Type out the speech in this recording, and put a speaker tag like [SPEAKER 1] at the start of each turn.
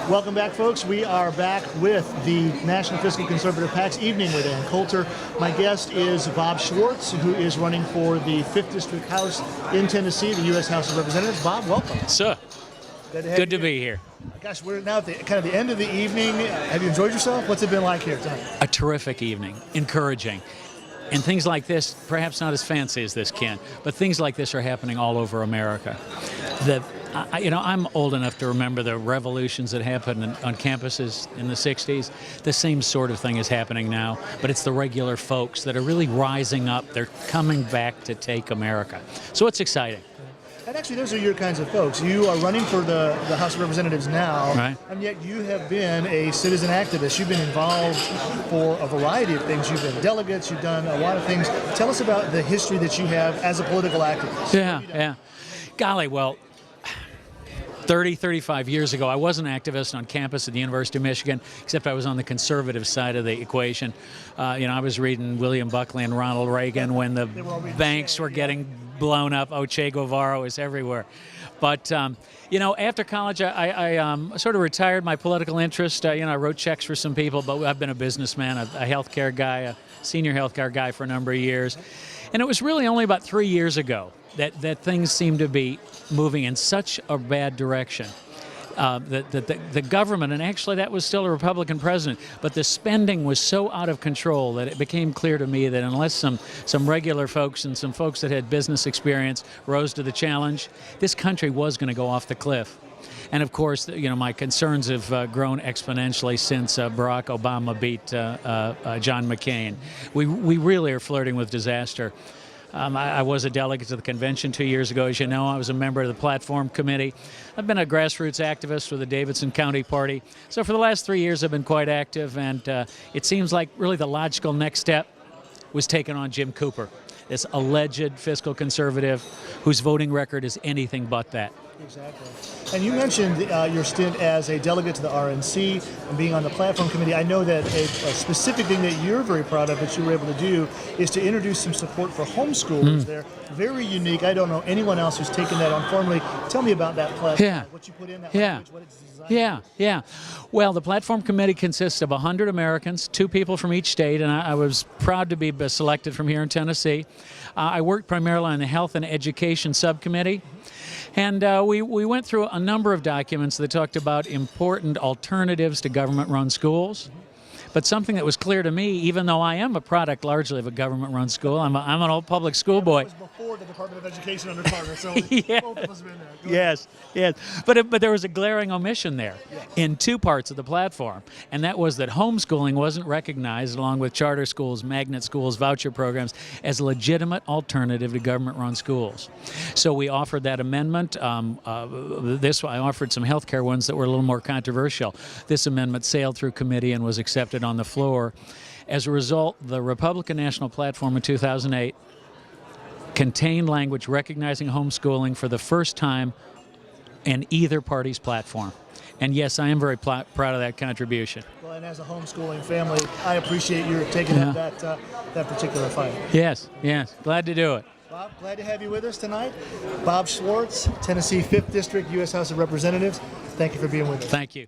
[SPEAKER 1] Welcome back, folks. We are back with the National Fiscal Conservative PAC's Evening with Ann Coulter. My guest is Bob Schwartz, who is running for the 5th District House in Tennessee, the U.S. House of Representatives. Bob, welcome.
[SPEAKER 2] Sir, good to be here.
[SPEAKER 1] Gosh, we're now at the kind of the end of the evening. Have you enjoyed yourself? What's it been like here tonight?
[SPEAKER 2] A terrific evening, encouraging. And things like this, perhaps not as fancy as this, Ken, but things like this are happening all over America. I'm old enough to remember the revolutions that happened on campuses in the 60s. The same sort of thing is happening now, but it's the regular folks that are really rising up. They're coming back to take America. So it's exciting.
[SPEAKER 1] And actually, those are your kinds of folks. You are running for the House of Representatives now,
[SPEAKER 2] right,
[SPEAKER 1] and yet you have been a citizen activist. You've been involved for a variety of things. You've been delegates. You've done a lot of things. Tell us about the history that you have as a political activist.
[SPEAKER 2] Yeah. Golly, well, 35 years ago, I was an activist on campus at the University of Michigan, except I was on the conservative side of the equation. I was reading William Buckley and Ronald Reagan when the banks were getting blown up. Oh, Che Guevara was everywhere. But, after college, I sort of retired my political interest. I wrote checks for some people, but I've been a businessman, a healthcare guy, a senior healthcare guy for a number of years. And it was really only about 3 years ago that things seemed to be moving in such a bad direction. The government, and actually that was still a Republican president, but the spending was so out of control that it became clear to me that unless some regular folks and some folks that had business experience rose to the challenge, this country was going to go off the cliff. And of course, my concerns have grown exponentially since Barack Obama beat John McCain. We really are flirting with disaster. I was a delegate to the convention 2 years ago. As you know, I was a member of the platform committee. I've been a grassroots activist for the Davidson County Party. So for the last 3 years, I've been quite active, and it seems like really the logical next step was taking on Jim Cooper, this alleged fiscal conservative whose voting record is anything but that.
[SPEAKER 1] Exactly. And you mentioned your stint as a delegate to the RNC and being on the platform committee. I know that a specific thing that you're very proud of that you were able to do is to introduce some support for homeschoolers there. Very unique. I don't know anyone else who's taken that on formally. Tell me about that platform.
[SPEAKER 2] Yeah.
[SPEAKER 1] What you put in that language, what it's designed.
[SPEAKER 2] Yeah. Well, the platform committee consists of 100 Americans, 2 people from each state, and I was proud to be selected from here in Tennessee. I worked primarily on the Health and Education Subcommittee. And we went through a number of documents that talked about important alternatives to government-run schools. But something that was clear to me, even though I am a product largely of a government-run school, I'm an old public school boy.
[SPEAKER 1] That was before the Department of Education under Carter, so
[SPEAKER 2] yeah.
[SPEAKER 1] Both of us have been there.
[SPEAKER 2] Yes. But there was a glaring omission there in 2 parts of the platform, and that was that homeschooling wasn't recognized, along with charter schools, magnet schools, voucher programs, as a legitimate alternative to government-run schools. So we offered that amendment. I offered some health care ones that were a little more controversial. This amendment sailed through committee and was accepted on the floor. As a result, the Republican National Platform in 2008 contained language recognizing homeschooling for the first time in either party's platform. And yes, I am very proud of that contribution.
[SPEAKER 1] Well, and as a homeschooling family, I appreciate your taking up that particular fight.
[SPEAKER 2] Yes. Glad to do it.
[SPEAKER 1] Bob, glad to have you with us tonight. Bob Schwartz, Tennessee 5th District, U.S. House of Representatives. Thank you for being with us.
[SPEAKER 2] Thank you.